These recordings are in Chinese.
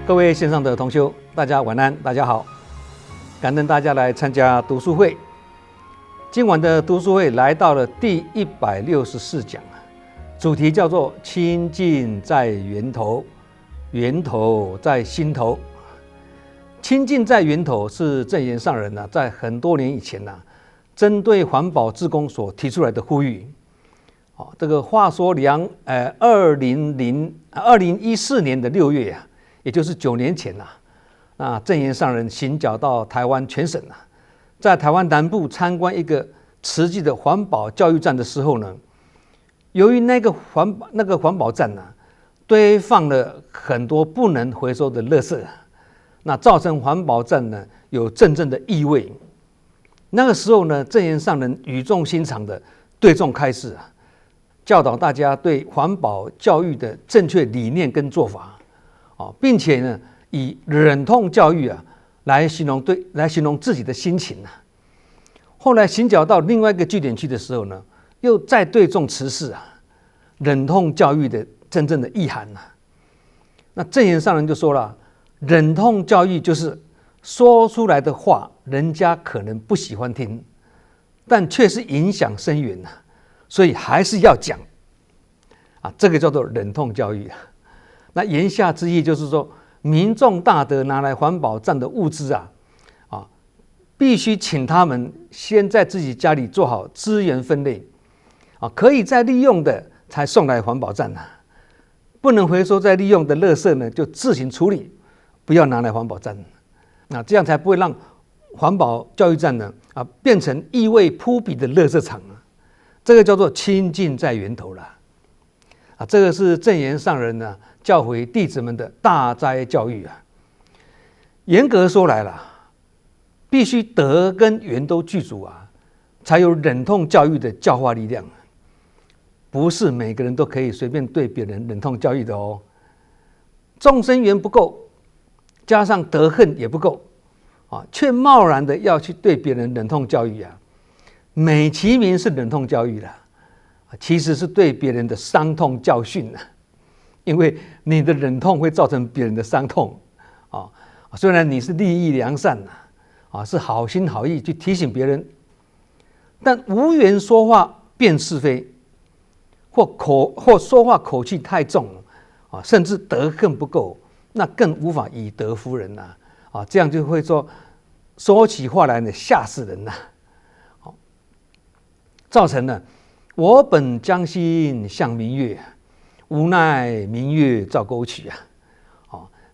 各位线上的同修，大家晚安，大家好，感恩大家来参加读书会。今晚的读书会来到了第164讲，主题叫做亲近在源头，源头在心头。亲近在源头是证严上人在很多年以前针对环保志工所提出来的呼吁。这个话说2014年的6月也就是9年前证严上人行脚到台湾全省在台湾南部参观一个慈济的环保教育站的时候呢，由于那个环保站堆放了很多不能回收的垃圾，那造成环保站有阵阵的异味。那个时候呢，证严上人语重心长的对众开示教导大家对环保教育的正确理念跟做法，并且呢以忍痛教育来形容自己的心情后来行脚到另外一个据点区的时候呢，又再对众持示忍痛教育的真正的意涵那证严上人就说了，忍痛教育就是说出来的话人家可能不喜欢听，但却是影响深远所以还是要讲这个叫做忍痛教育那言下之意就是说，民众大德拿来环保站的物资必须请他们先在自己家里做好资源分类可以再利用的才送来环保站不能回收再利用的垃圾呢就自行处理，不要拿来环保站这样才不会让环保教育站变成异味扑鼻的垃圾场这个叫做亲近在源头了这个是证严上人教诲弟子们的大斋教育严格说来了，必须德跟缘都具足才有忍痛教育的教化力量。不是每个人都可以随便对别人忍痛教育的众生缘不够，加上德恨也不够却贸然的要去对别人忍痛教育美其名是忍痛教育了，其实是对别人的伤痛教训因为你的忍痛会造成别人的伤痛虽然你是利益良善是好心好意去提醒别人，但无缘说话辨是非，或说话口气太重甚至德恨不够，那更无法以德服人这样就会说起话来吓死人造成了我本将心向明月，无奈明月照沟渠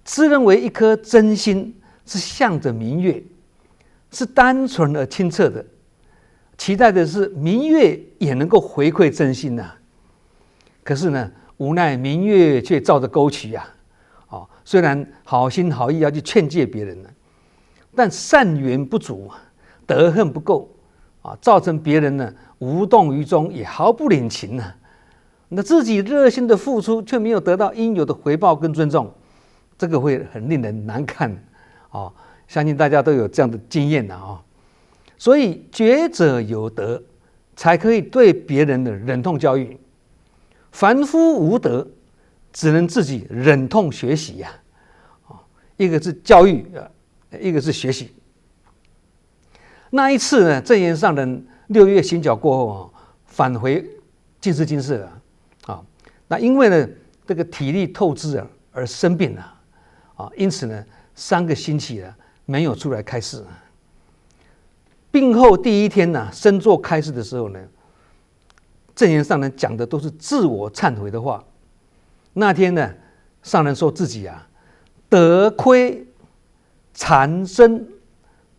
自认为一颗真心是向着明月，是单纯而清澈的，期待的是明月也能够回馈真心可是呢，无奈明月却照着沟渠虽然好心好意要去劝诫别人但善缘不足，德恨不够造成别人无动于衷，也毫不领情那自己热心的付出却没有得到应有的回报跟尊重，这个会很令人难看相信大家都有这样的经验所以觉者有德才可以对别人的忍痛教育，凡夫无德只能自己忍痛学习一个是教育一个是学习。那一次呢，证严上人6月行脚过后返回净寺精舍那因为呢这个体力透支而生病因此呢3个星期没有出来开示。病后第1天升座开示的时候呢，证严上人讲的都是自我忏悔的话。那天呢，上人说自己德亏残身，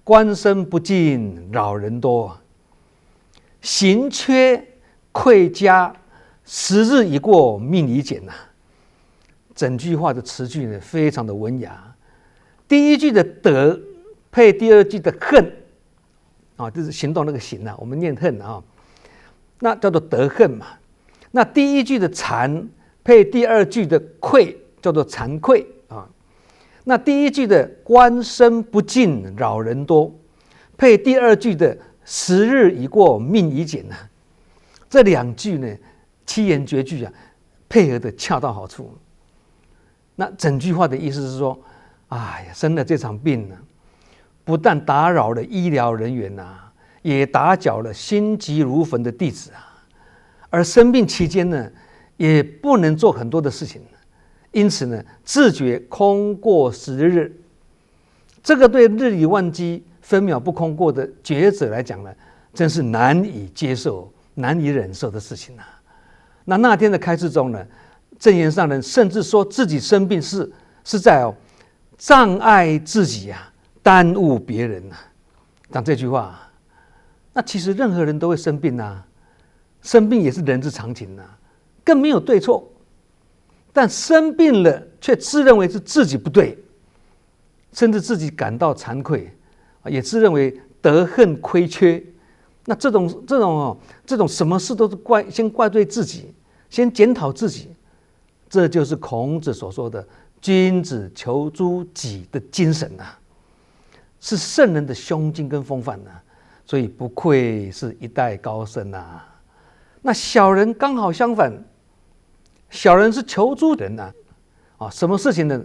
官身不尽扰人多，行缺愧家，时日已过命已减整句话的词句呢非常的文雅，第1句的德配第2句的恨就是行动那个行我们念恨那叫做德恨嘛。那第1句的惭配第2句的愧叫做惭愧那第1句的官身不尽扰人多配第2句的时日已过命已减这2句呢七言绝句配合的恰到好处。那整句话的意思是说，哎呀，生了这场病呢，不但打扰了医疗人员啊，也打搅了心急如焚的弟子啊。而生病期间呢，也不能做很多的事情，因此呢，自觉空过10日。这个对日理万机、分秒不空过的觉者来讲呢，真是难以接受、难以忍受的事情啊。那天的开示中呢，证严上人甚至说自己生病是在障碍自己啊，耽误别人啊。讲这句话，那其实任何人都会生病啊，生病也是人之常情啊，更没有对错。但生病了却自认为是自己不对，甚至自己感到惭愧，也自认为德恨亏缺。那这种什么事都是先怪罪自己，先检讨自己，这就是孔子所说的君子求诸己的精神啊，是圣人的胸襟跟风范啊，所以不愧是一代高僧啊。那小人刚好相反，小人是求诸人啊，什么事情呢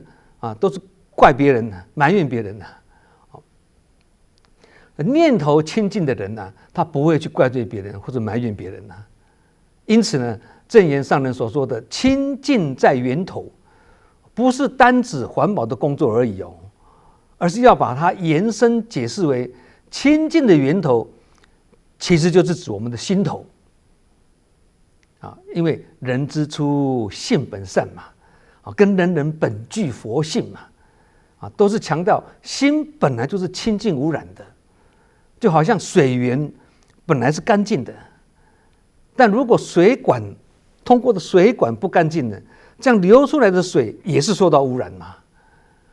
都是怪别人，埋怨别人啊。念头清净的人呢，他不会去怪罪别人或者埋怨别人啊。因此呢，证严上人所说的清净在源头，不是单指环保的工作而已哦，而是要把它延伸解释为清净的源头，其实就是指我们的心头啊。因为人之初性本善嘛，跟人本具佛性嘛，都是强调心本来就是清净无染的。就好像水源本来是干净的，但如果通过的水管不干净的，这样流出来的水也是受到污染嘛。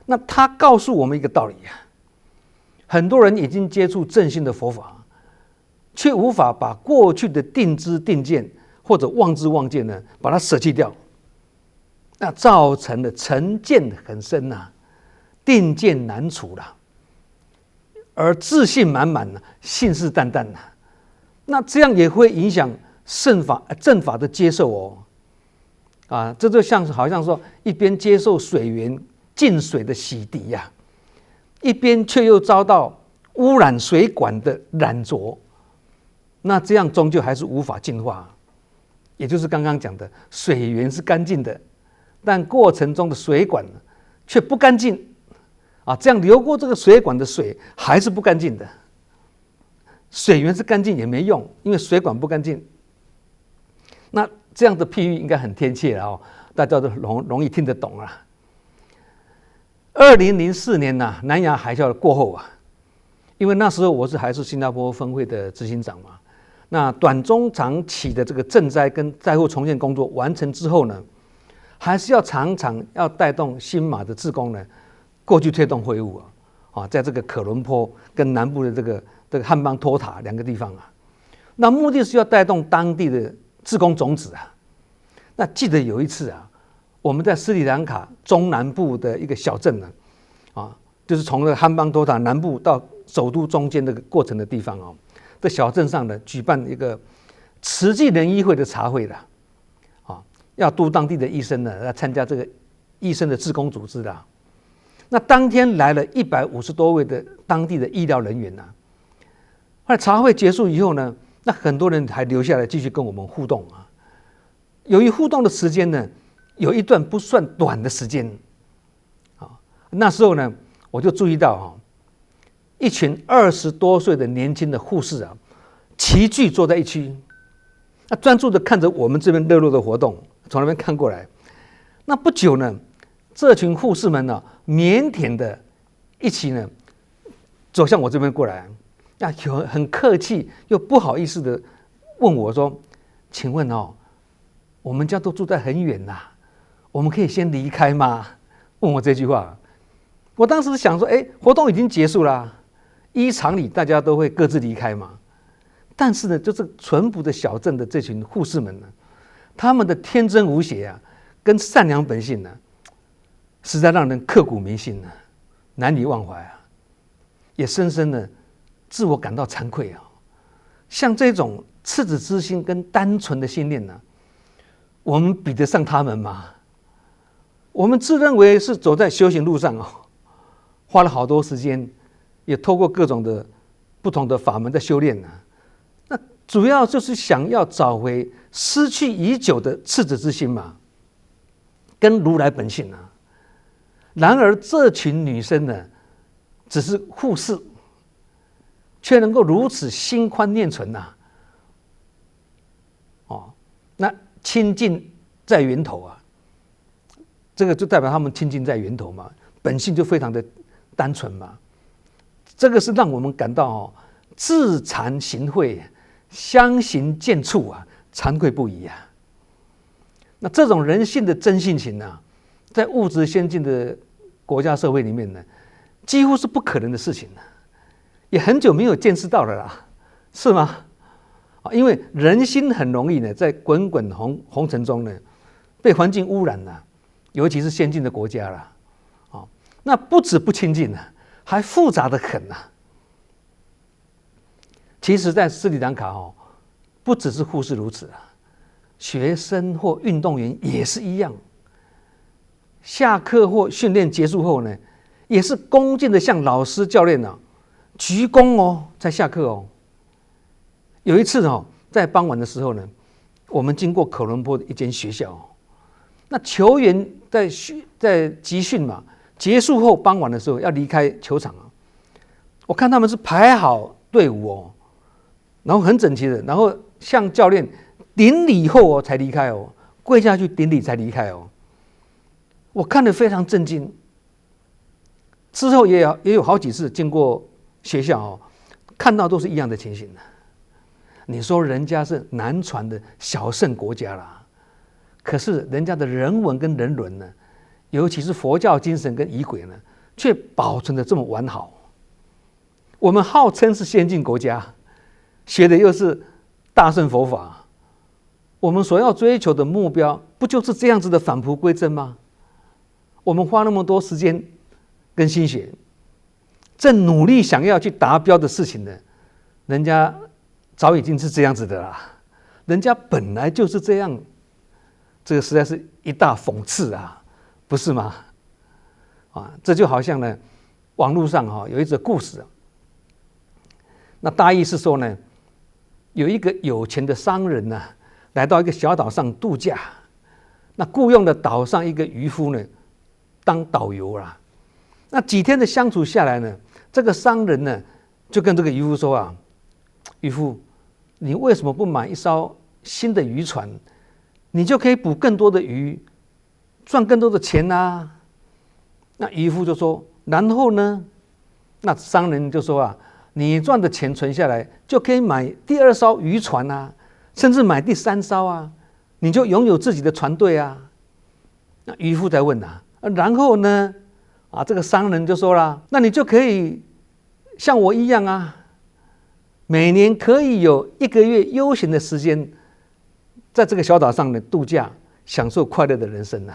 那他告诉我们一个道理啊，很多人已经接触正信的佛法，却无法把过去的定知定见或者妄知妄见呢，把它舍弃掉，那造成了成见很深啊，定见难除了。而自信满满，信誓旦旦，那这样也会影响正法的接受哦。这就好像说，一边接受水源净水的洗涤呀，一边却又遭到污染水管的染浊，那这样终究还是无法净化。也就是刚刚讲的，水源是干净的，但过程中的水管却不干净。这样流过这个水管的水还是不干净的，水源是干净也没用，因为水管不干净。那这样的譬喻应该很贴切了大家都容易听得懂啊。2004年南亚海啸过后因为那时候我还是新加坡分会的执行长嘛，那短中长期的这个赈灾跟灾后重建工作完成之后呢，还是要常常要带动新马的志工呢，过去推动会务在这个可伦坡跟南部的这个汉邦托塔2个地方那目的是要带动当地的志工种子那记得有一次我们在斯里兰卡中南部的一个小镇就是从那个汉邦托塔南部到首都中间这个过程的地方这小镇上呢举办一个慈济人医会的茶会要督当地的医生呢来参加这个医生的志工组织那当天来了150多位的当地的医疗人员后来茶会结束以后呢，那很多人还留下来继续跟我们互动由于互动的时间呢，有一段不算短的时间那时候呢，我就注意到一群20多岁的年轻的护士齐聚坐在一起，专注的看着我们这边热络的活动，从那边看过来。那不久呢，这群护士们腼腆的一起呢走向我这边过来，很客气又不好意思的问我说：“请问我们家都住在很远我们可以先离开吗？”问我这句话，我当时想说：“活动已经结束了，依常理大家都会各自离开嘛。”但是呢，就是淳朴的小镇的这群护士们呢，他们的天真无邪跟善良本性实在让人刻骨铭心难以忘怀也深深的自我感到惭愧像这种赤子之心跟单纯的信念我们比得上他们吗？我们自认为是走在修行路上花了好多时间，也透过各种的不同的法门在修炼那主要就是想要找回失去已久的赤子之心嘛，跟如来本性然而这群女生呢，只是护士，却能够如此心宽念纯那清净在源头这个就代表他们清净在源头嘛，本性就非常的单纯嘛。这个是让我们感到自惭形秽，相形见绌惭愧不已那这种人性的真性情在物质先进的国家社会里面呢，几乎是不可能的事情也很久没有见识到了啦，是吗？因为人心很容易呢，在滚滚红尘中呢，被环境污染尤其是先进的国家啦，那不止不清净还复杂的很其实，在斯里兰卡不只是护士如此学生或运动员也是一样。下课或训练结束后呢，也是恭敬的向老师教练鞠躬才下课有一次在傍晚的时候呢，我们经过科伦坡的一间学校那球员在集训嘛，结束后傍晚的时候要离开球场我看他们是排好队伍然后很整齐的，然后向教练顶礼后才离开跪下去顶礼才离开我看得非常震惊。之后也有好几次经过学校看到都是一样的情形你说人家是南传的小圣国家啦，可是人家的人文跟人伦呢，尤其是佛教精神跟仪轨呢，却保存得这么完好。我们号称是先进国家，学的又是大乘佛法，我们所要追求的目标不就是这样子的返璞归真吗？我们花那么多时间跟心血，正努力想要去达标的事情呢，人家早已经是这样子的啦，人家本来就是这样，这个实在是一大讽刺不是吗？这就好像呢，网络上有一则故事那大意是说呢，有一个有钱的商人呢，来到一个小岛上度假，那雇佣了岛上一个渔夫呢当导游啦。那几天的相处下来呢，这个商人呢就跟这个渔夫说渔夫，你为什么不买一艘新的渔船？你就可以捕更多的鱼，赚更多的钱那渔夫就说，然后呢？那商人就说你赚的钱存下来，就可以买第二艘渔船甚至买第三艘你就拥有自己的船队那渔夫在问然后呢？这个商人就说了，那你就可以像我一样每年可以有1个月悠闲的时间，在这个小岛上的度假，享受快乐的人生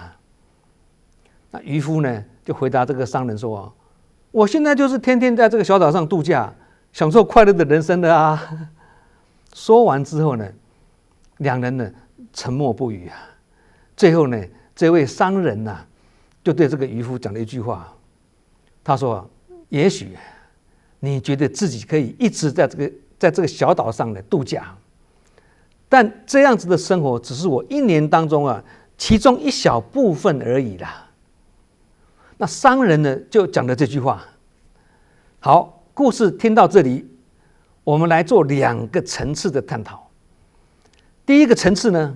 那渔夫呢就回答这个商人说我现在就是天天在这个小岛上度假，享受快乐的人生的说完之后呢，两人呢沉默不语最后呢，这位商人就对这个渔夫讲了一句话，他说也许你觉得自己可以一直在这个小岛上的度假，但这样子的生活只是我1年当中其中一小部分而已啦。那商人呢就讲了这句话。好，故事听到这里，我们来做2个层次的探讨。第一个层次呢，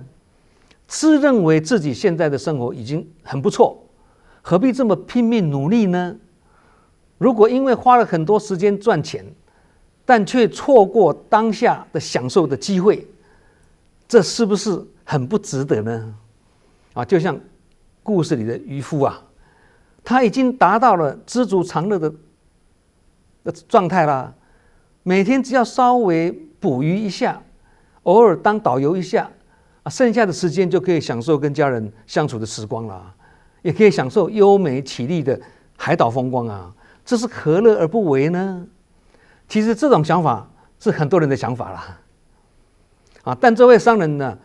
自认为自己现在的生活已经很不错，何必这么拼命努力呢？如果因为花了很多时间赚钱，但却错过当下的享受的机会，这是不是很不值得呢？就像故事里的渔夫他已经达到了知足常乐的状态啦，每天只要稍微捕鱼一下，偶尔当导游一下剩下的时间就可以享受跟家人相处的时光啦，也可以享受优美绮丽的海岛风光这是何乐而不为呢？其实这种想法是很多人的想法啦但这位商人呢，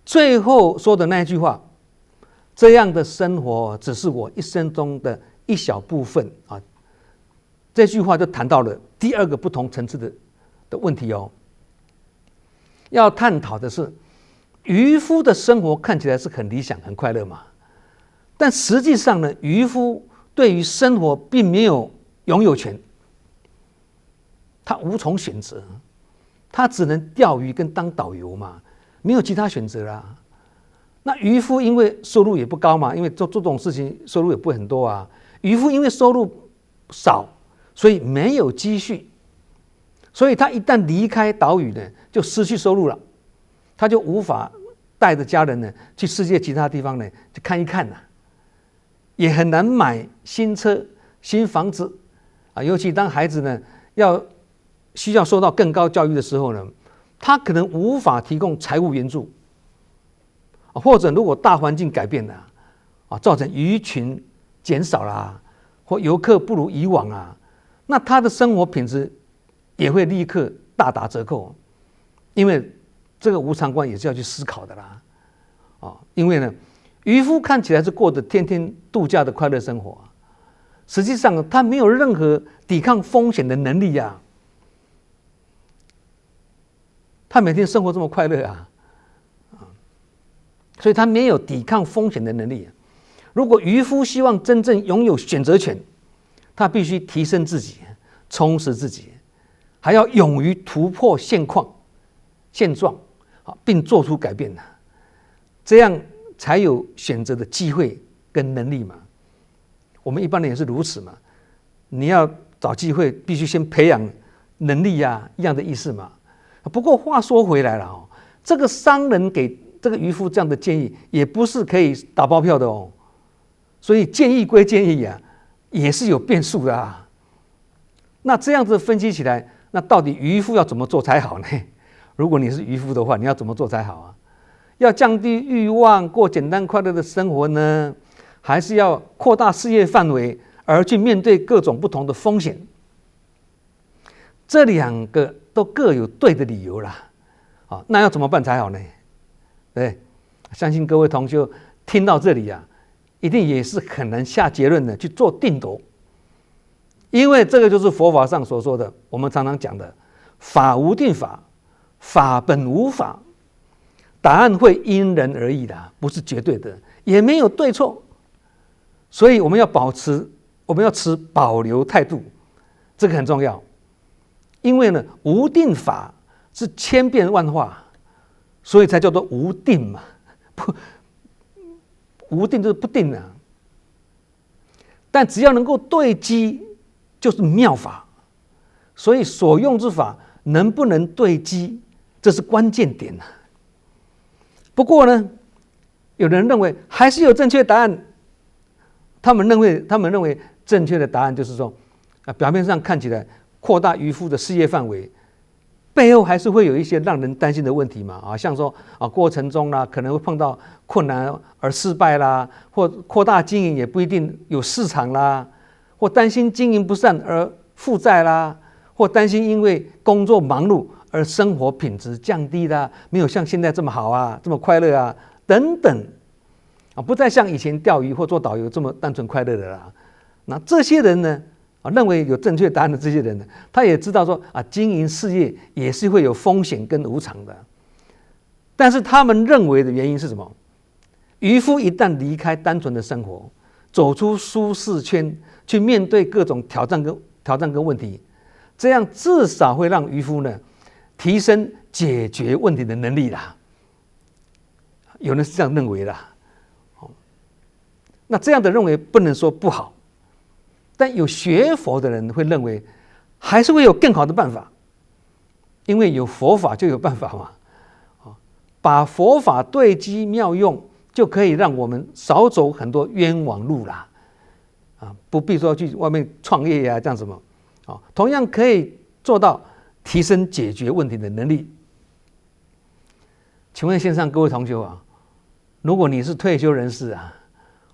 最后说的那一句话，这样的生活只是我一生中的一小部分这句话就谈到了第二个不同层次的问题哦。要探讨的是，渔夫的生活看起来是很理想、很快乐嘛，但实际上呢，渔夫对于生活并没有拥有权，他无从选择，他只能钓鱼跟当导游嘛，没有其他选择啦。那渔夫因为收入也不高嘛，因为做这种事情收入也不会很多啊。渔夫因为收入少，所以没有积蓄，所以他一旦离开岛屿呢，就失去收入了，他就无法带着家人呢去世界其他地方呢去看一看也很难买新车、新房子尤其当孩子呢需要受到更高教育的时候呢，他可能无法提供财务援助或者如果大环境改变了造成鱼群减少啦，或游客不如以往那他的生活品质也会立刻大打折扣，因为这个无常观也是要去思考的啦因为呢，渔夫看起来是过着天天度假的快乐生活实际上他没有任何抵抗风险的能力他每天生活这么快乐所以他没有抵抗风险的能力如果渔夫希望真正拥有选择权，他必须提升自己，充实自己，还要勇于突破现状并做出改变这样才有选择的机会跟能力嘛。我们一般人也是如此嘛，你要找机会必须先培养能力一样的意思嘛。不过话说回来了这个商人给这个渔夫这样的建议也不是可以打包票的所以建议归建议也是有变数的那这样子分析起来，那到底渔夫要怎么做才好呢？如果你是渔夫的话，你要怎么做才好要降低欲望，过简单快乐的生活呢？还是要扩大事业范围，而去面对各种不同的风险？这两个都各有对的理由啦那要怎么办才好呢？对，相信各位同学听到这里一定也是很难下结论的去做定夺，因为这个就是佛法上所说的，我们常常讲的法无定法，法本无法，答案会因人而异的，不是绝对的，也没有对错，所以我们要持保留态度，这个很重要。因为呢，无定法是千变万化，所以才叫做无定嘛。无定就是不定但只要能够对机，就是妙法。所以所用之法能不能对机，这是关键点不过呢，有人认为还是有正确答案。他们认为正确的答案就是说表面上看起来扩大渔夫的事业范围，背后还是会有一些让人担心的问题嘛像说过程中可能会碰到困难而失败啦，或扩大经营也不一定有市场啦，或担心经营不善而负债啦，或担心因为工作忙碌而生活品质降低啦，没有像现在这么好这么快乐等等不再像以前钓鱼或做导游这么单纯快乐的啦。那这些人呢认为有正确答案的这些人呢，他也知道说经营事业也是会有风险跟无常的，但是他们认为的原因是什么？渔夫一旦离开单纯的生活，走出舒适圈，去面对各种挑战跟问题，这样至少会让渔夫呢提升解决问题的能力啦。有人是这样认为的那这样的认为不能说不好，但有学佛的人会认为还是会有更好的办法，因为有佛法就有办法嘛把佛法对机妙用，就可以让我们少走很多冤枉路啦不必说去外面创业这样什么同样可以做到提升解决问题的能力。请问线上各位同学如果你是退休人士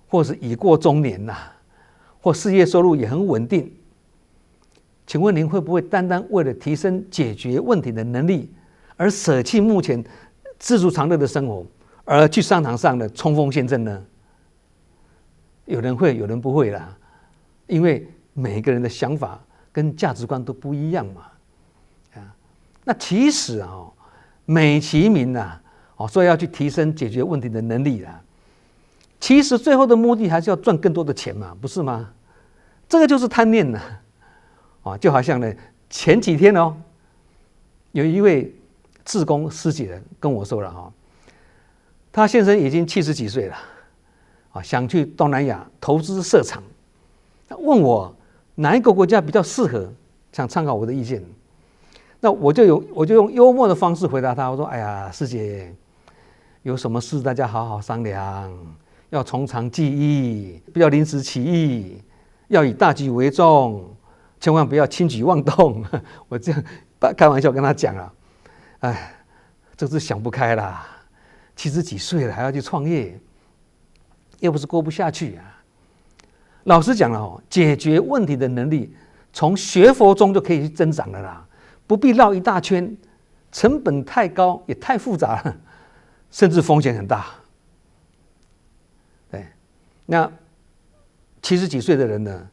或是已过中年或事业收入也很稳定，请问您会不会单单为了提升解决问题的能力，而舍弃目前知足常乐的生活，而去商场上的冲锋陷阵呢？有人会，有人不会啦，因为每个人的想法跟价值观都不一样嘛。那其实啊，美其名啊，说要去提升解决问题的能力啦，其实最后的目的还是要赚更多的钱嘛，不是吗？这个就是贪念呐，就好像呢，前几天有一位志工师姐跟我说了他先生已经70几岁了，想去东南亚投资设厂，问我哪一个国家比较适合，想参考我的意见。那我就用幽默的方式回答他，我说：“哎呀，师姐，有什么事大家好好商量，要从长计议，不要临时起意，要以大局为重，千万不要轻举妄动。”我这样开玩笑跟他讲了，哎，这是想不开啦，70几岁了还要去创业，又不是过不下去啊。老实讲了解决问题的能力，从学佛中就可以去增长了啦。不必绕一大圈，成本太高也太复杂了，甚至风险很大。对，那70几岁的人呢，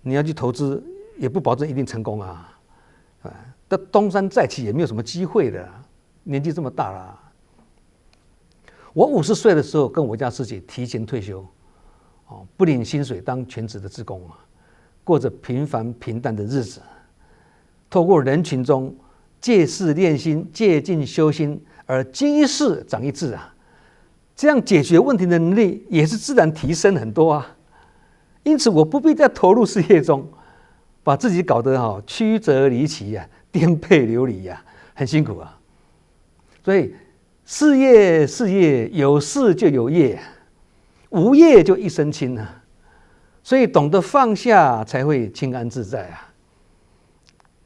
你要去投资，也不保证一定成功啊。但东山再起也没有什么机会的，年纪这么大了。我50岁的时候，跟我家师姐提前退休，不领薪水，当全职的志工过着平凡平淡的日子。透过人群中借势练心、借境修心，而经一事长一智啊，这样解决问题的能力也是自然提升很多啊。因此，我不必在投入事业中把自己搞得曲折离奇呀、颠沛流离呀，很辛苦啊。所以，事业有事就有业，无业就一身轻啊。所以，懂得放下才会清安自在啊。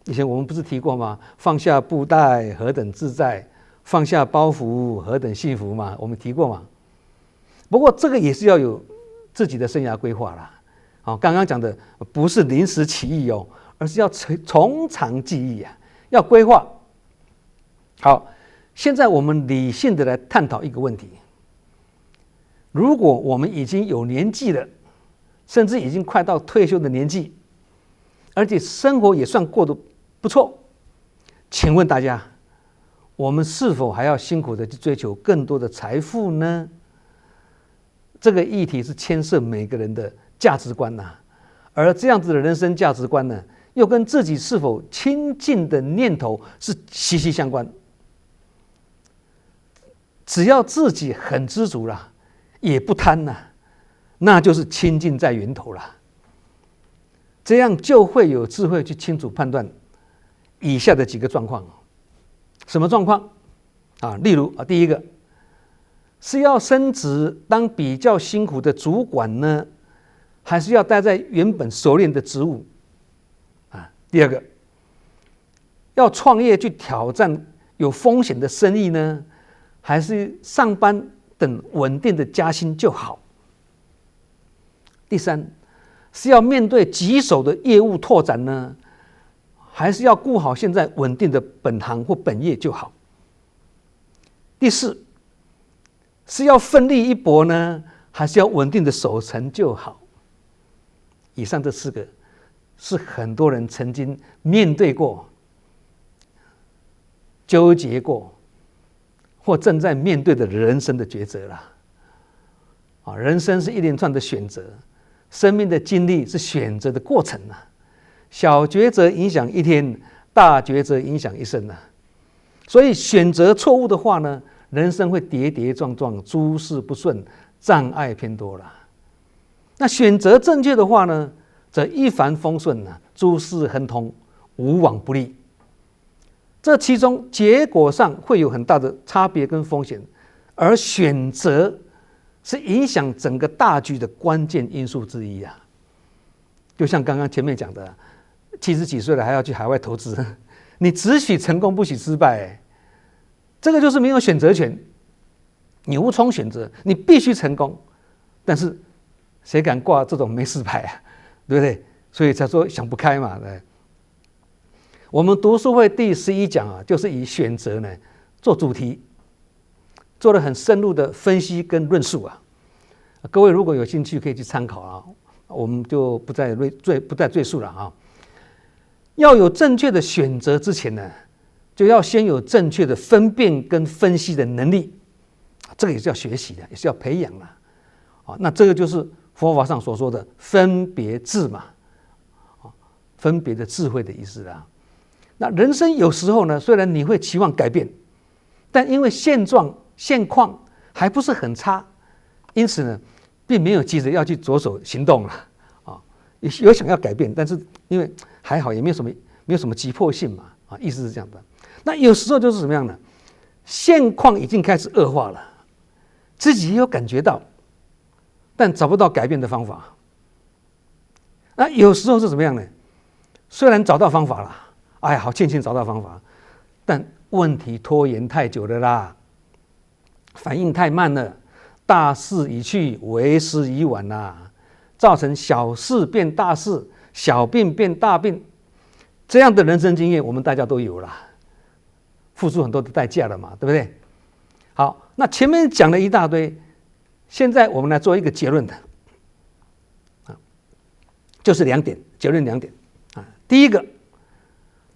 以前我们不是提过吗？放下布袋何等自在，放下包袱何等幸福嘛？我们提过嘛。不过这个也是要有自己的生涯规划啦。刚刚讲的不是临时起意而是要从长计议啊，要规划。好，现在我们理性的来探讨一个问题：如果我们已经有年纪了，甚至已经快到退休的年纪，而且生活也算过得不错，请问大家，我们是否还要辛苦的去追求更多的财富呢？这个议题是牵涉每个人的价值观而这样子的人生价值观呢，又跟自己是否亲近的念头是息息相关。只要自己很知足了，也不贪那就是亲近在源头了。这样就会有智慧去清楚判断以下的几个状况。什么状况例如第一个是要升职当比较辛苦的主管呢，还是要待在原本熟练的职务第二个要创业去挑战有风险的生意呢，还是上班等稳定的加薪就好？第三是要面对棘手的业务拓展呢，还是要顾好现在稳定的本行或本业就好？第四是要奋力一搏呢，还是要稳定的守成就好？以上这4个是很多人曾经面对过、纠结过或正在面对的人生的抉择了。人生是一连串的选择，生命的经历是选择的过程小抉择影响一天，大抉择影响一生所以选择错误的话呢，人生会跌跌撞撞，诸事不顺，障碍偏多了。那选择正确的话呢，则一帆风顺诸事亨通，无往不利。这其中结果上会有很大的差别跟风险，而选择是影响整个大局的关键因素之一就像刚刚前面讲的，70几岁了还要去海外投资，你只许成功不许失败这个就是没有选择权，你无从选择，你必须成功。但是谁敢挂这种没失败对不对？所以才说想不开嘛。对，我们读书会第11讲就是以选择做主题，做了很深入的分析跟论述各位如果有兴趣可以去参考我们就不再赘述了要有正确的选择之前呢，就要先有正确的分辨跟分析的能力，这个也是要学习的，也是要培养的。那这个就是佛法上所说的分别智嘛，分别的智慧的意思啦。那人生有时候呢，虽然你会期望改变，但因为现况还不是很差，因此呢，并没有急着要去着手行动了有想要改变，但是因为还好，也没有什么急迫性嘛意思是这样的。那有时候就是怎么样呢？现况已经开始恶化了，自己也有感觉到，但找不到改变的方法。那有时候是怎么样呢？虽然找到方法了，哎呀，好庆幸找到方法，但问题拖延太久了啦，反应太慢了，大势已去，为时已晚啦，造成小事变大事，小病变大病，这样的人生经验我们大家都有了，付出很多的代价了嘛，对不对？好，那前面讲了一大堆，现在我们来做一个结论的，就是2点，结论2点第一个，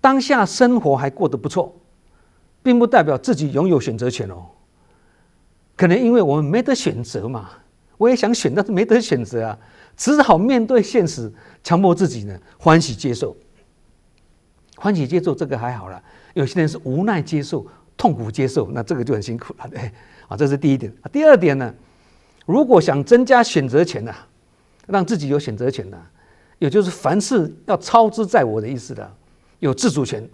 当下生活还过得不错，并不代表自己拥有选择权哦。可能因为我们没得选择嘛，我也想选，但是没得选择啊，只好面对现实，强迫自己呢欢喜接受。欢喜接受这个还好啦，有些人是无奈接受、痛苦接受，那这个就很辛苦了，对这是第一点。第二点呢，如果想增加选择权让自己有选择权也就是凡事要操之在我的意思有自主权，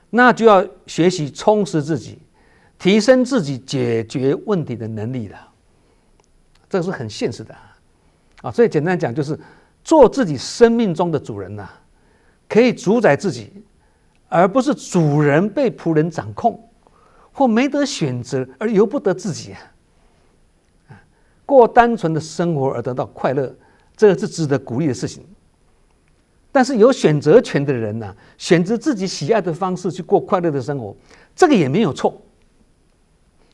那就要学习充实自己，提升自己解决问题的能力了，这个是很现实的所以简单讲就是做自己生命中的主人可以主宰自己，而不是主人被仆人掌控，或没得选择而由不得自己过单纯的生活而得到快乐，这个是值得鼓励的事情。但是有选择权的人选择自己喜爱的方式去过快乐的生活，这个也没有错。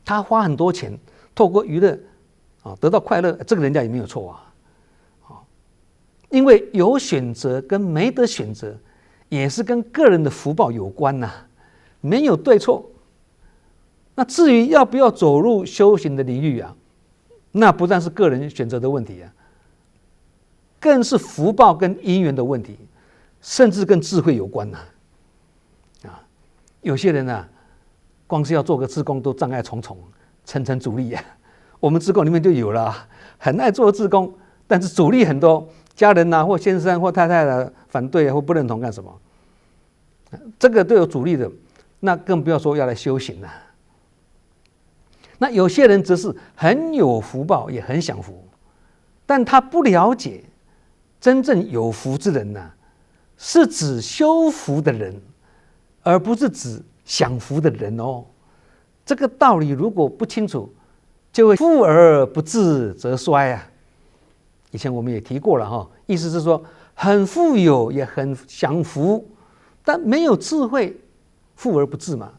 他花很多钱透过娱乐得到快乐，这个人家也没有错因为有选择跟没得选择也是跟个人的福报有关没有对错。那至于要不要走入修行的领域那不但是个人选择的问题更是福报跟因缘的问题，甚至跟智慧有关有些人光是要做个志工都障碍重重，层层阻力我们志工里面就有了很爱做志工，但是阻力很多，家人或先生或太太反对或不认同干什么，这个都有阻力的，那更不要说要来修行了。那有些人则是很有福报，也很享福，但他不了解真正有福之人是指修福的人，而不是指享福的人哦。这个道理如果不清楚，就会富而不治则衰以前我们也提过了意思是说很富有也很享福，但没有智慧，富而不治嘛。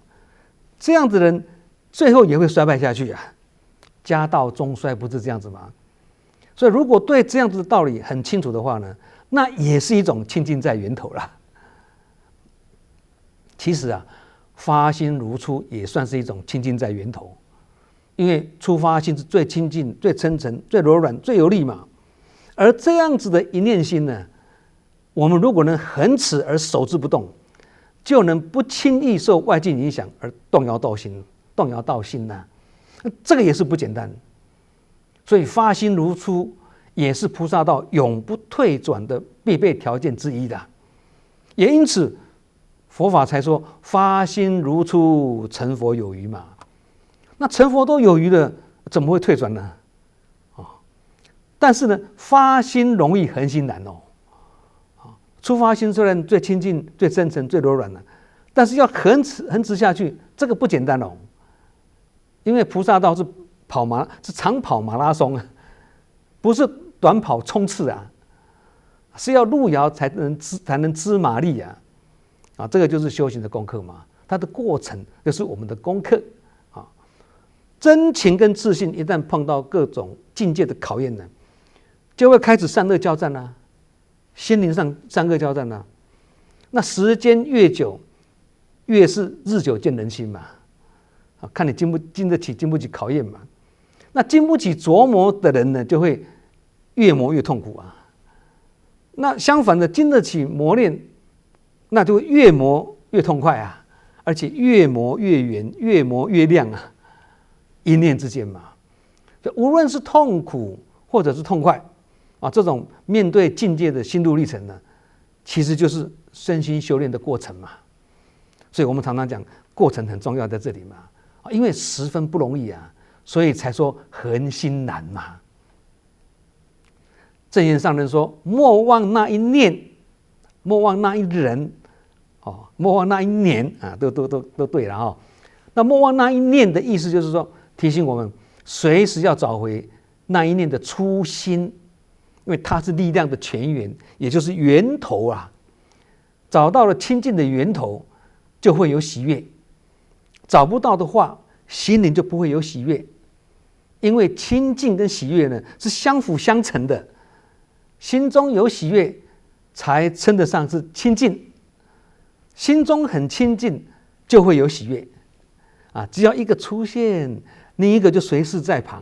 这样子的人最后也会衰败下去家道中衰不是这样子吗？所以如果对这样子的道理很清楚的话呢，那也是一种清净在源头了。其实发心如初也算是一种清净在源头，因为初发心是最清净、最真诚、最柔软、最有力嘛。而这样子的一念心呢，我们如果能恒持而守之不动，就能不轻易受外境影响而动摇道心这个也是不简单。所以发心如初也是菩萨道永不退转的必备条件之一的，也因此佛法才说发心如初成佛有余嘛。那成佛都有余了，怎么会退转呢？但是呢，发心容易，恒心难初发心虽然最亲近、最真诚、最柔软但是要恒持下去，这个不简单因为菩萨道是长跑马拉松不是短跑冲刺是要路遥才能知马力这个就是修行的功课嘛。它的过程就是我们的功课真情跟自信一旦碰到各种境界的考验就会开始善恶交战心灵上善恶交战那时间越久，越是日久见人心嘛。看你经得起经不起考验嘛。那经不起琢磨的人呢，就会越磨越痛苦啊。那相反的，经得起磨练，那就会越磨越痛快啊，而且越磨越圆，越磨越亮啊。一念之间嘛，无论是痛苦或者是痛快啊，这种面对境界的心路历程呢，其实就是身心修炼的过程嘛。所以我们常常讲，过程很重要在这里嘛，因为十分不容易啊，所以才说恒心难嘛。正言上人说：“莫忘那一念，莫忘那一人，莫忘那一年啊，都对了哈。那莫忘那一念的意思就是说，提醒我们随时要找回那一念的初心，因为它是力量的泉源，也就是源头啊。找到了清净的源头，就会有喜悦；找不到的话，心灵就不会有喜悦。因为清净跟喜悦呢是相辅相成的。”心中有喜悦，才称得上是清净。心中很清净，就会有喜悦啊！只要一个出现，另一个就随侍在旁，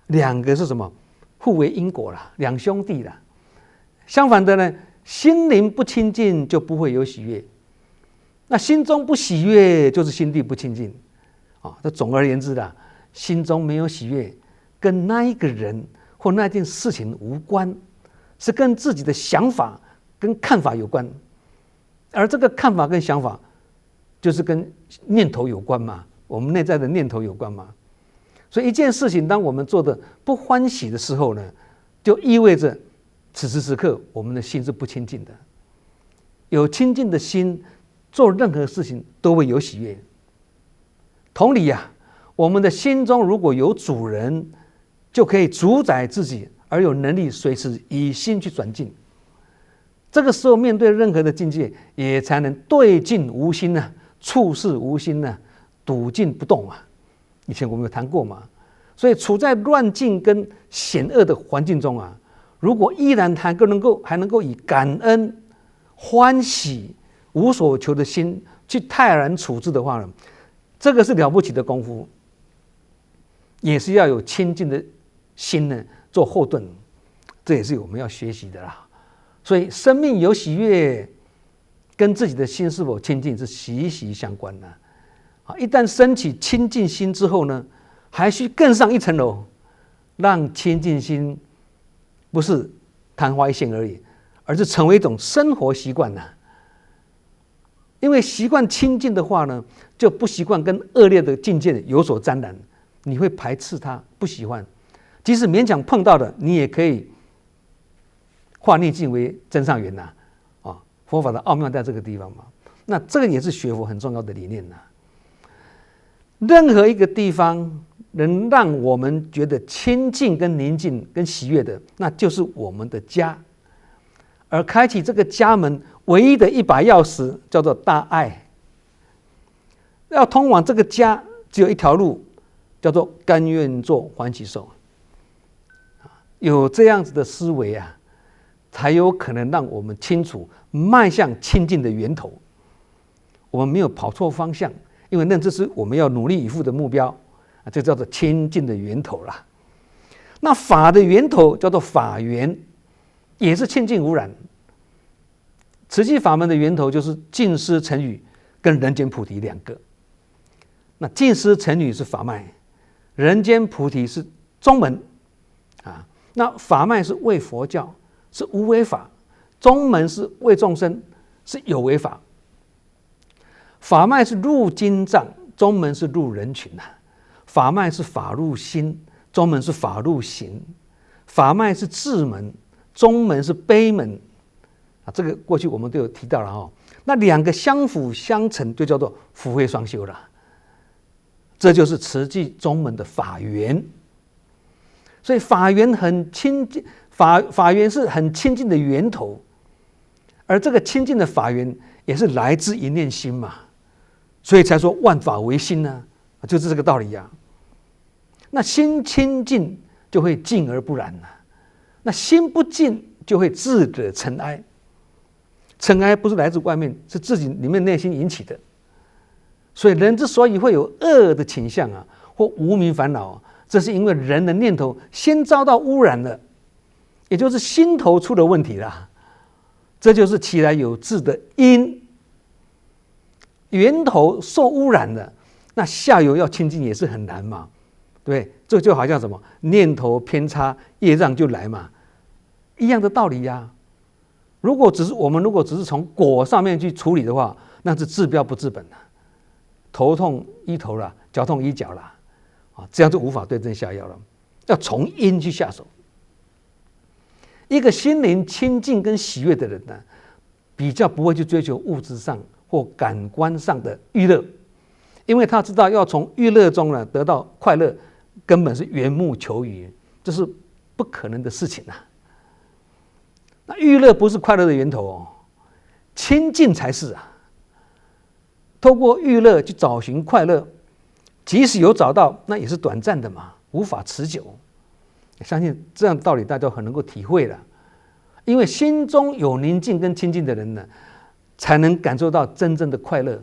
两个是什么？互为因果了，两兄弟了。相反的呢，心灵不清净，就不会有喜悦。那心中不喜悦，就是心地不清净啊！这总而言之的，心中没有喜悦，跟那一个人或那件事情无关。是跟自己的想法跟看法有关，而这个看法跟想法就是跟念头有关嘛，我们内在的念头有关嘛。所以一件事情当我们做的不欢喜的时候呢，就意味着此时此刻我们的心是不清净的。有清净的心，做任何事情都会有喜悦。同理啊，我们的心中如果有主人，就可以主宰自己，而有能力随时以心去转进。这个时候面对任何的境界，也才能对境无心啊，处事无心啊，笃静不动啊。以前我们有谈过嘛，所以处在乱境跟险恶的环境中啊，如果依然还能够以感恩、欢喜、无所求的心去泰然处置的话呢，这个是了不起的功夫，也是要有清净的心呢做后盾，这也是我们要学习的啦。所以生命有喜悦，跟自己的心是否清净是息息相关的。一旦升起清净心之后呢，还需更上一层楼，让清净心不是昙花一现而已，而是成为一种生活习惯了。因为习惯清净的话呢，就不习惯跟恶劣的境界有所沾染，你会排斥它，不喜欢。即使勉强碰到的，你也可以化逆境为真上缘呐！佛法的奥妙在这个地方嘛。那这个也是学佛很重要的理念呐。任何一个地方能让我们觉得清净、跟宁静、跟喜悦的，那就是我们的家。而开启这个家门唯一的一把钥匙，叫做大爱。要通往这个家，只有一条路，叫做甘愿做欢喜受。有这样子的思维啊，才有可能让我们清楚迈向清净的源头。我们没有跑错方向，因为那这是我们要努力以赴的目标啊，这叫做清净的源头啦。那法的源头叫做法源，也是清净无染。慈济法门的源头就是净思成语跟人间菩提两个。那净思成语是法脉，人间菩提是宗门啊。那法脉是为佛教，是无为法；宗门是为众生，是有为法。法脉是入经藏，宗门是入人群呐。法脉是法入心，宗门是法入行。法脉是智门，宗门是悲门啊。这个过去我们都有提到了哦。那两个相辅相成，就叫做福慧双修了。这就是慈济宗门的法源。所以法源很清净，法源是很清净的源头，而这个清净的法源也是来自一念心嘛，所以才说万法唯心呢，就是这个道理呀。那心清净就会净而不染了，那心不净就会自惹尘埃。尘埃不是来自外面，是自己里面内心引起的。所以人之所以会有恶的倾向啊，或无明烦恼啊，这是因为人的念头先遭到污染了，也就是心头出了问题了。这就是起来有志的因，源头受污染了，那下游要清净也是很难嘛，对不对？这就好像什么念头偏差，业障就来嘛，一样的道理呀。我们如果只是从果上面去处理的话，那是治标不治本了，头痛医头啦，脚痛医脚啦，这样就无法对症下药了。要从因去下手。一个心灵清净跟喜悦的人呢，比较不会去追求物质上或感官上的娱乐，因为他知道要从娱乐中呢得到快乐，根本是缘木求鱼，这是不可能的事情啊。那娱乐不是快乐的源头哦，清净才是啊。透过娱乐去找寻快乐，即使有找到，那也是短暂的嘛，无法持久。相信这样的道理大家很能够体会了，因为心中有宁静跟清净的人呢，才能感受到真正的快乐，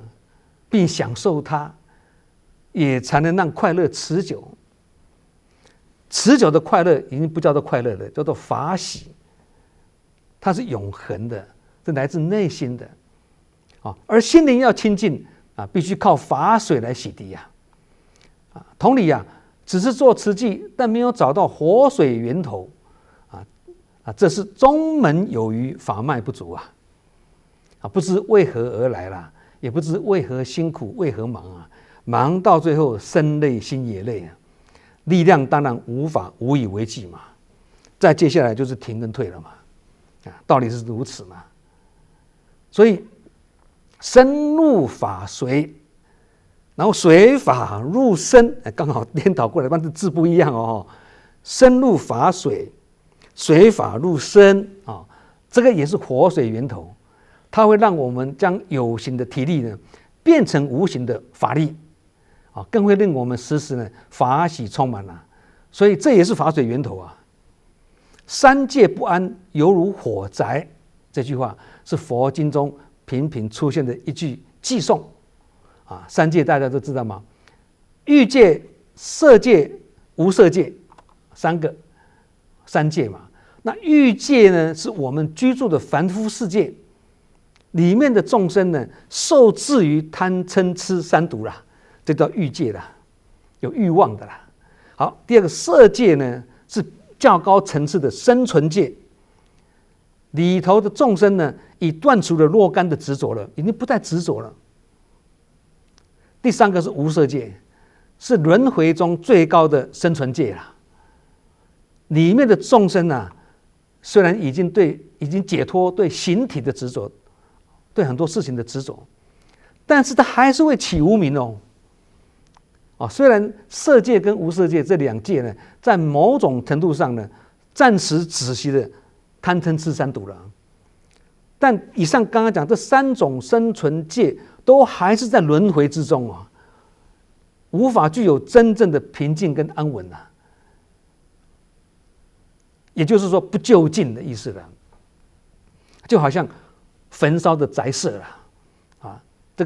并享受它，也才能让快乐持久。持久的快乐已经不叫做快乐了，叫做法喜，它是永恒的，是来自内心的。而心灵要清净啊，必须靠法水来洗涤呀。同理呀，只是做慈济，但没有找到活水源头，这是宗门有余，法脉不足啊！不知为何而来啦，也不知为何辛苦，为何忙啊？忙到最后身累心也累啊！力量当然无以为继嘛。再接下来就是停跟退了嘛，道理是如此嘛。所以身入法随。然后随法入身，刚好颠倒过来，但是字不一样哦。身入法水，随法入身啊，这个也是活水源头，它会让我们将有形的体力呢变成无形的法力啊，更会令我们时时呢法喜充满了。所以这也是法水源头啊。三界不安，犹如火宅，这句话是佛经中频频出现的一句偈颂。三界大家都知道吗？欲界、色界、无色界，三界嘛。那欲界呢，是我们居住的凡夫世界里面的众生呢，受制于贪嗔痴三毒啦，这叫欲界啦，有欲望的啦。好，第二个色界呢，是较高层次的生存界，里头的众生呢，已断除了若干的执着了，已经不再执着了。第三个是无色界，是轮回中最高的生存界啦。里面的众生啊，虽然已经解脱对形体的执着，对很多事情的执着，但是他还是会起无明哦。虽然色界跟无色界这两界呢，在某种程度上呢，暂时止息了贪嗔痴三毒了，但以上刚刚讲这三种生存界，都还是在轮回之中啊，无法具有真正的平静跟安稳啊。也就是说，不究竟的意思了，就好像焚烧的宅舍啦，这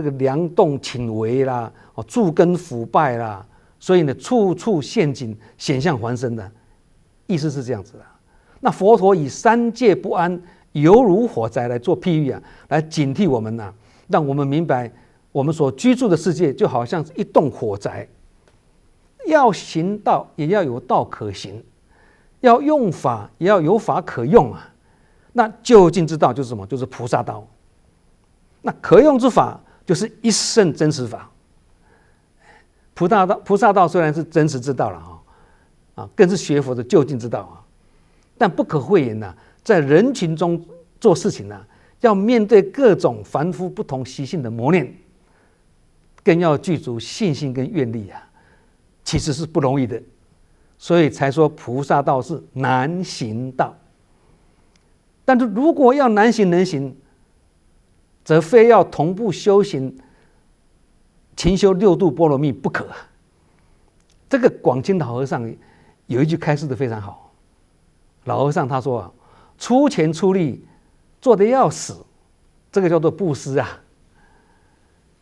个梁栋倾危啦，柱根腐败啦，所以呢，处处陷阱，险象环生的意思是这样子的。那佛陀以三界不安，犹如火宅来做譬喻啊，来警惕我们呐，让我们明白，我们所居住的世界就好像是一栋火宅，要行道也要有道可行，要用法也要有法可用啊。那究竟之道就是什么？就是菩萨道。那可用之法就是一圣真实法。菩萨道虽然是真实之道了更是学佛的究竟之道啊，但不可讳言呐，在人群中做事情呢，要面对各种凡夫不同习性的磨练，更要具足信心跟愿力啊，其实是不容易的。所以才说菩萨道是难行道。但是如果要难行能行，则非要同步修行勤修六度波罗蜜不可。这个广清老和尚有一句开示的非常好，老和尚他说出钱出力做得要死，这个叫做布施啊。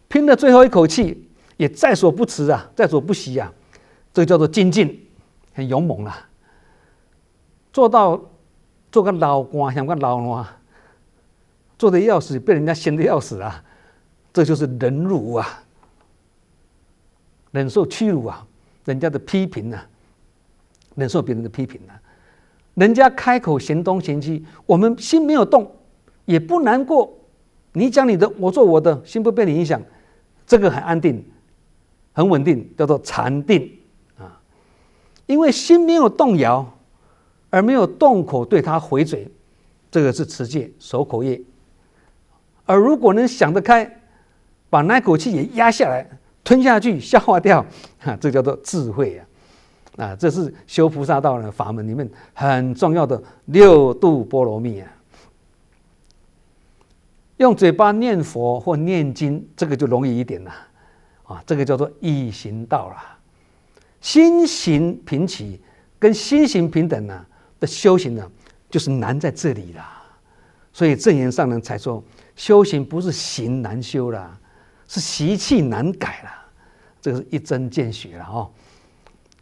拼了最后一口气，也在所不辞啊，在所不惜啊，这个叫做精进，很勇猛啊。做个老官，像个老官，做得要死，被人家嫌得要死啊，这就是忍辱啊，忍受屈辱啊，人家的批评啊，忍受别人的批评啊。人家开口嫌东嫌西，我们心没有动，也不难过。你讲你的，我做我的，心不被你影响，这个很安定，很稳定，叫做禅定啊。因为心没有动摇，而没有动口对他回嘴，这个是持戒守口业。而如果能想得开，把那口气也压下来，吞下去，消化掉，这叫做智慧啊！这是修菩萨道的法门里面很重要的六度波罗蜜啊。用嘴巴念佛或念经，这个就容易一点了啊。这个叫做易行道啦。心行平齐跟心行平等呢的修行呢，就是难在这里啦。所以证严上人才说，修行不是行难修啦，是习气难改啦。这个是一针见血了哦。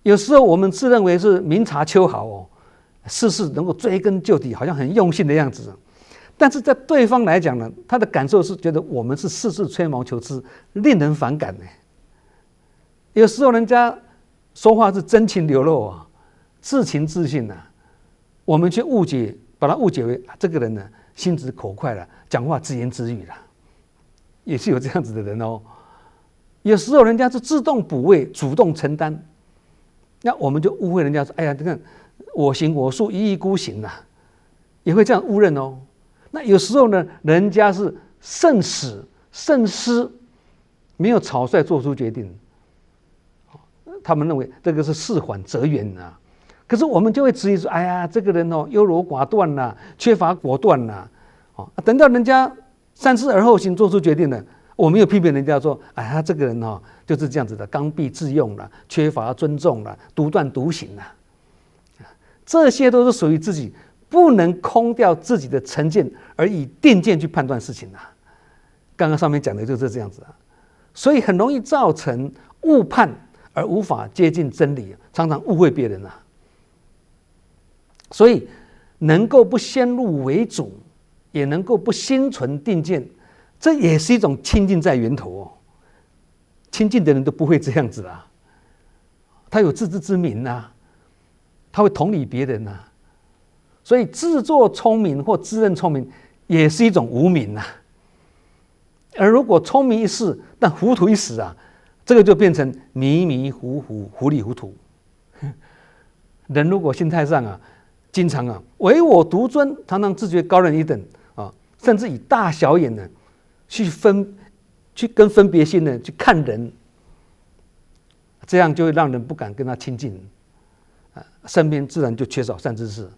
有时候我们自认为是明察秋毫哦，事事能够追根究底，好像很用心的样子。但是在对方来讲呢，他的感受是觉得我们是事事吹毛求疵，令人反感呢。有时候人家说话是真情流露啊，自情自信啊，我们却把他误解为这个人呢心直口快了，讲话自言自语了，也是有这样子的人哦。有时候人家是自动补位，主动承担，那我们就误会人家说：“哎呀，你看我行我素，一意孤行呐。”也会这样误认哦。那有时候呢，人家是慎始慎思，没有草率做出决定，他们认为这个是事缓则圆啊。可是我们就会质疑说：“哎呀，这个人哦，优柔寡断啦，缺乏果断啦。”等到人家三思而后行，做出决定了。我没有批评人家说，哎，他这个人哦就是这样子的，刚愎自用了，缺乏尊重了，独断独行了，这些都是属于自己不能空掉自己的成见，而以定见去判断事情啊。刚刚上面讲的就是这样子啊，所以很容易造成误判而无法接近真理，常常误会别人啊。所以能够不先入为主，也能够不心存定见。这也是一种清净在源头哦。清净的人都不会这样子啦，他有自知之明啊，他会同理别人啊。所以自作聪明或自认聪明，也是一种无明啊。而如果聪明一世，但糊涂一时啊，这个就变成迷迷糊糊、糊里糊涂。人如果心态上啊，经常啊唯我独尊，常常自觉高人一等啊，甚至以大小眼呢去跟分别心呢去看人，这样就会让人不敢跟他亲近，身边自然就缺少善知识，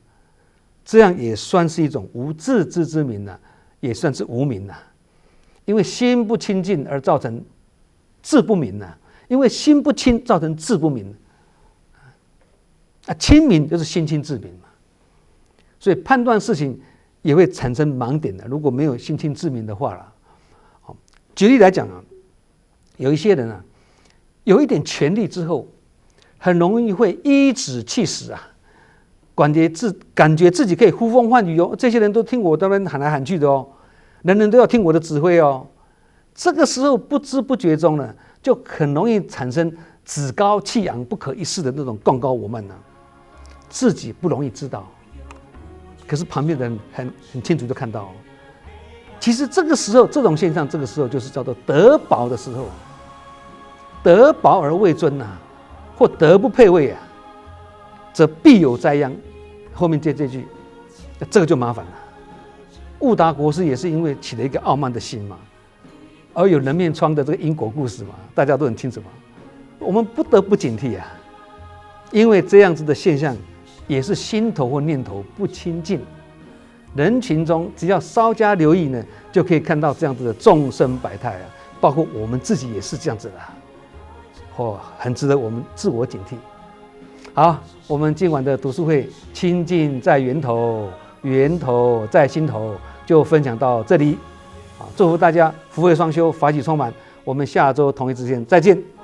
这样也算是一种无自知之明啊，也算是无明啊。因为心不清净而造成智不明啊，因为心不清造成智不明啊，清明就是心清智明嘛，所以判断事情也会产生盲点的。如果没有心清智明的话了。举例来讲啊，有一些人啊，有一点权力之后，很容易会颐指气使啊，感觉自己可以呼风唤雨哦。这些人都听我这边喊来喊去的哦，人人都要听我的指挥哦。这个时候不知不觉中呢，就很容易产生趾高气扬、不可一世的那种共高我慢呢，自己不容易知道，可是旁边的人很清楚就看到哦。其实这个时候，这种现象，这个时候就是叫做德薄的时候，德薄而位尊啊，或德不配位啊，则必有灾殃。后面接这句，这个就麻烦了。悟达国师也是因为起了一个傲慢的心嘛，而有人面疮的这个因果故事嘛，大家都很清楚嘛。我们不得不警惕啊，因为这样子的现象也是心头或念头不清净。人群中只要稍加留意呢，就可以看到这样子的众生百态啊，包括我们自己也是这样子的，很值得我们自我警惕。好，我们今晚的读书会，清净在源头，源头在心头，就分享到这里，祝福大家福慧双修，法喜充满。我们下周同一时间再见。